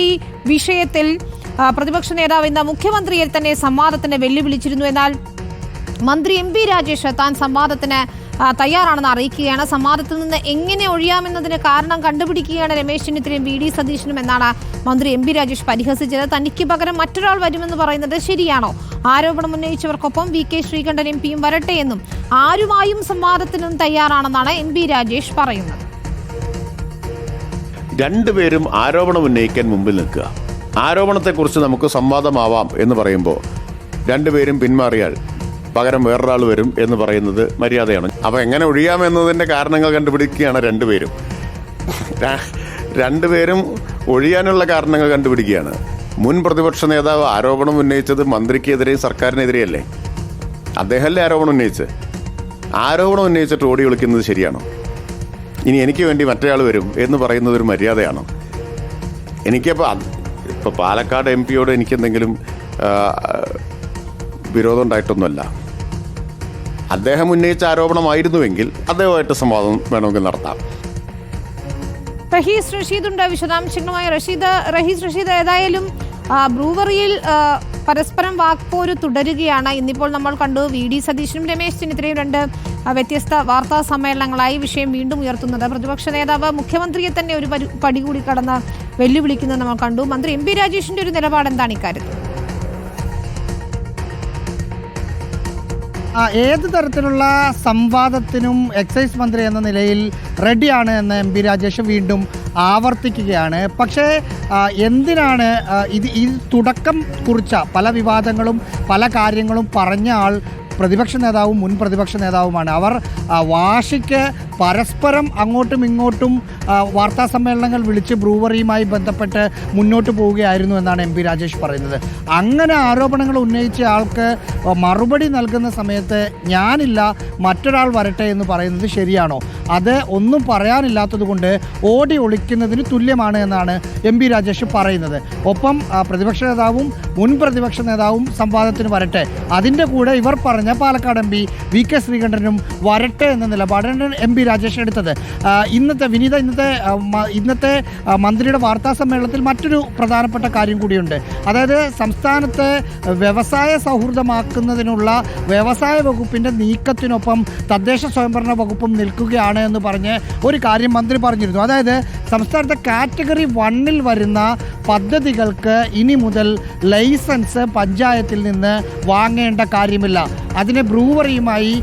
ഈ വിഷയത്തിൽ പ്രതിപക്ഷ നേതാവ് ഇന്ന് മുഖ്യമന്ത്രിയെ തന്നെ സംവാദത്തിന് വെല്ലുവിളിച്ചിരുന്നു. എന്നാൽ മന്ത്രി എം പി രാജേഷ് താൻ സംവാദത്തിന് തയ്യാറാണെന്ന് അറിയിക്കുകയാണ്. സംവാദത്തിൽ നിന്ന് എങ്ങനെ ഒഴിയാമെന്നതിന് കാരണം കണ്ടുപിടിക്കുകയാണ് രമേശ് ചെന്നിത്തലയും വി ഡി സതീശനും എന്നാണ് മന്ത്രി എം പി രാജേഷ് പരിഹസിച്ചത്. തനിക്ക് പകരം മറ്റൊരാൾ വരുമെന്ന് പറയുന്നത് ശരിയാണോ? ആരോപണം ഉന്നയിച്ചവർക്കൊപ്പം വി കെ ശ്രീകണ്ഠൻ എം പിയും വരട്ടെ എന്നും ആരുമായും സംവാദത്തിനും തയ്യാറാണെന്നാണ് എം പി രാജേഷ് പറയുന്നത്. രണ്ടുപേരും ആരോപണം ഉന്നയിക്കാൻ മുമ്പിൽ നിൽക്കുക. ആരോപണത്തെക്കുറിച്ച് നമുക്ക് സംവാദമാവാം എന്ന് പറയുമ്പോൾ രണ്ടുപേരും പിന്മാറിയാൽ പകരം വേറൊരാൾ വരും എന്ന് പറയുന്നത് മര്യാദയാണ്. അപ്പോൾ എങ്ങനെ ഒഴിയാമെന്നതിൻ്റെ കാരണങ്ങൾ കണ്ടുപിടിക്കുകയാണ് രണ്ടുപേരും ഒഴിയാനുള്ള കാരണങ്ങൾ കണ്ടുപിടിക്കുകയാണ്. മുൻ പ്രതിപക്ഷ നേതാവ് ആരോപണം ഉന്നയിച്ചത് മന്ത്രിക്കെതിരെയും സർക്കാരിനെതിരെയല്ലേ? അദ്ദേഹമല്ലേ ആരോപണം ഉന്നയിച്ചിട്ട് ഓടി ഒളിക്കുന്നത് ശരിയാണോ? ഇനി എനിക്ക് വേണ്ടി മറ്റേയാൾ വരും എന്ന് പറയുന്നത് ഒരു മര്യാദയാണോ? ഇപ്പോൾ പാലക്കാട് എം പിയോട് എനിക്കെന്തെങ്കിലും വിരോധം ഉണ്ടായിട്ടൊന്നുമല്ല. അദ്ദേഹം ഉന്നയിച്ച ആരോപണമായിരുന്നുവെങ്കിൽ അദ്ദേഹമായിട്ട് സംവാദം വേണമെങ്കിൽ നടത്താം. റഹീസ് റഷീദുണ്ട് വിശദാംശങ്ങളുമായി. റഷീദ് ഏതായാലും ബ്രൂവറിയിൽ പരസ്പരം വാക്പോര് തുടരുകയാണ്. ഇന്നിപ്പോൾ നമ്മൾ കണ്ടു വി ഡി സതീശനും രമേശ് ചെന്നിത്തലയും രണ്ട് വ്യത്യസ്ത വാർത്താ സമ്മേളനങ്ങളായി വിഷയം വീണ്ടും ഉയർത്തുന്നത്. പ്രതിപക്ഷ നേതാവ് മുഖ്യമന്ത്രിയെ തന്നെ ഒരു പടി കൂടി കടന്ന് വെല്ലുവിളിക്കുന്നത് നമ്മൾ കണ്ടു. മന്ത്രി എം പി രാജേഷിന്റെ ഒരു നിലപാട് എന്താണ് ഇക്കാര്യത്തിൽ? ഏത് തരത്തിലുള്ള സംവാദത്തിനും എക്സൈസ് മന്ത്രി എന്ന നിലയിൽ റെഡിയാണ് എന്ന് എം പി രാജേഷ് വീണ്ടും ആവർത്തിക്കുകയാണ്. പക്ഷേ എന്തിനാണ് ഇത് തുടക്കം കുറിച്ച പല വിവാദങ്ങളും പല കാര്യങ്ങളും പറഞ്ഞ ആൾ പ്രതിപക്ഷ നേതാവും മുൻ പ്രതിപക്ഷ നേതാവുമാണ്. അവർ വാശിക്ക് പരസ്പരം അങ്ങോട്ടും ഇങ്ങോട്ടും വാർത്താ സമ്മേളനങ്ങൾ വിളിച്ച് ബ്രൂവറിയുമായി ബന്ധപ്പെട്ട് മുന്നോട്ട് പോവുകയായിരുന്നു എന്നാണ് എം പി രാജേഷ് പറയുന്നത്. അങ്ങനെ ആരോപണങ്ങൾ ഉന്നയിച്ച ആൾക്ക് മറുപടി നൽകുന്ന സമയത്ത് ഞാനില്ല മറ്റൊരാൾ വരട്ടെ എന്ന് പറയുന്നത് ശരിയാണോ? അത് ഒന്നും പറയാനില്ലാത്തത് കൊണ്ട് ഓടി ഒളിക്കുന്നതിന് തുല്യമാണ് എന്നാണ് എം പി രാജേഷ് പറയുന്നത്. ഒപ്പം പ്രതിപക്ഷ നേതാവും മുൻ പ്രതിപക്ഷ നേതാവും സംവാദത്തിന് വരട്ടെ, അതിൻ്റെ കൂടെ ഇവർ പറഞ്ഞ Palakkad M P V K ശ്രീകണ്ഠനും വരട്ടെ എന്ന നിലപാടാണ് എം പി രാജേഷ് എടുത്തത്. ഇന്നത്തെ മന്ത്രിയുടെ വാർത്താ സമ്മേളനത്തിൽ മറ്റൊരു പ്രധാനപ്പെട്ട കാര്യം കൂടിയുണ്ട്. അതായത് സംസ്ഥാനത്ത് വ്യവസായ സൗഹൃദമാക്കുന്നതിനുള്ള വ്യവസായ വകുപ്പിൻ്റെ നീക്കത്തിനൊപ്പം തദ്ദേശ സ്വയംഭരണ വകുപ്പും നിൽക്കുകയാണ് എന്ന് പറഞ്ഞ് ഒരു കാര്യം മന്ത്രി പറഞ്ഞിരുന്നു. അതായത് സംസ്ഥാനത്തെ കാറ്റഗറി 1-ൽ വരുന്ന പദ്ധതികൾക്ക് ഇനി മുതൽ ലൈസൻസ് പഞ്ചായത്തിൽ നിന്ന് വാങ്ങേണ്ട കാര്യമില്ല. അതിനെ ബ്രൂവറിയുമായി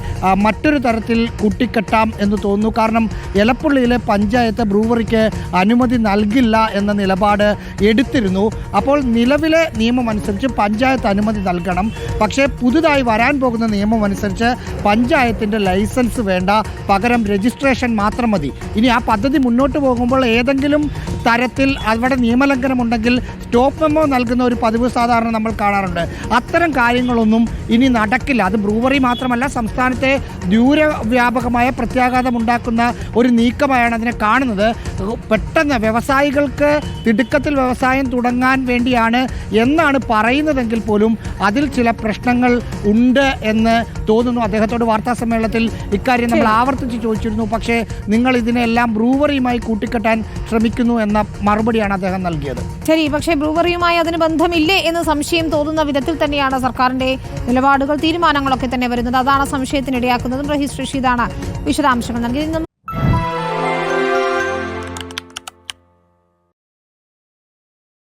മറ്റൊരു തരത്തിൽ കൂട്ടിക്കെട്ടാം എന്ന് തോന്നുന്നു. കാരണം എലപ്പുള്ളിയിലെ പഞ്ചായത്ത് ബ്രൂവറിക്ക് അനുമതി നൽകില്ല എന്ന നിലപാട് എടുത്തിരുന്നു. അപ്പോൾ നിലവിലെ നിയമം അനുസരിച്ച് പഞ്ചായത്ത് അനുമതി നൽകണം. പക്ഷേ പുതുതായി വരാൻ പോകുന്ന നിയമം അനുസരിച്ച് പഞ്ചായത്തിൻ്റെ ലൈസൻസ് വേണ്ട, പകരം രജിസ്ട്രേഷൻ മാത്രം മതി. ഇനി ആ പദ്ധതി മുന്നോട്ട് പോകുമ്പോൾ ഏതെങ്കിലും തരത്തിൽ അവിടെ നിയമലംഘനമുണ്ടെങ്കിൽ സ്റ്റോപ്പ് മെമ്മോ നൽകുന്ന ഒരു പതിവ് സാധാരണ നമ്മൾ കാണാറുണ്ട്. അത്തരം കാര്യങ്ങളൊന്നും ഇനി നടക്കില്ല. അത് ബ്രൂവറി മാത്രമല്ല, സംസ്ഥാനത്തെ ദൂരവ്യാപകമായ പ്രത്യാഘാതം ഉണ്ടാക്കുന്ന ഒരു നീക്കമായാണ് അതിനെ കാണുന്നത്. പെട്ടെന്ന് വ്യവസായികൾക്ക് തിടുക്കത്തിൽ വ്യവസായം തുടങ്ങാൻ വേണ്ടിയാണ് എന്നാണ് പറയുന്നതെങ്കിൽ പോലും അതിൽ ചില പ്രശ്നങ്ങൾ ഉണ്ട് എന്ന് തോന്നുന്നു. അദ്ദേഹത്തോട് വാർത്താ സമ്മേളനത്തിൽ ഇക്കാര്യം നമ്മൾ ആവർത്തിച്ച് ചോദിച്ചിരുന്നു. പക്ഷേ നിങ്ങൾ ഇതിനെല്ലാം ബ്രൂവറിയുമായി കൂട്ടിക്കെട്ടാൻ ശ്രമിക്കുന്നു എന്ന മറുപടിയാണ് അദ്ദേഹം നൽകിയത്. ശരി, പക്ഷേ ബ്രൂവറിയുമായി അതിന് ബന്ധമില്ലേ എന്ന് സംശയം തോന്നുന്ന വിധത്തിൽ തന്നെയാണ് സർക്കാരിന്റെ നിലപാടുകൾ തീരുമാനങ്ങളൊക്കെ തന്നെ വരുന്നത്. അതാണ് സംശയത്തിനിടയാക്കുന്നതും. റഹീസ് റഷീദാണ് വിശദാംശങ്ങൾ നൽകിയത്.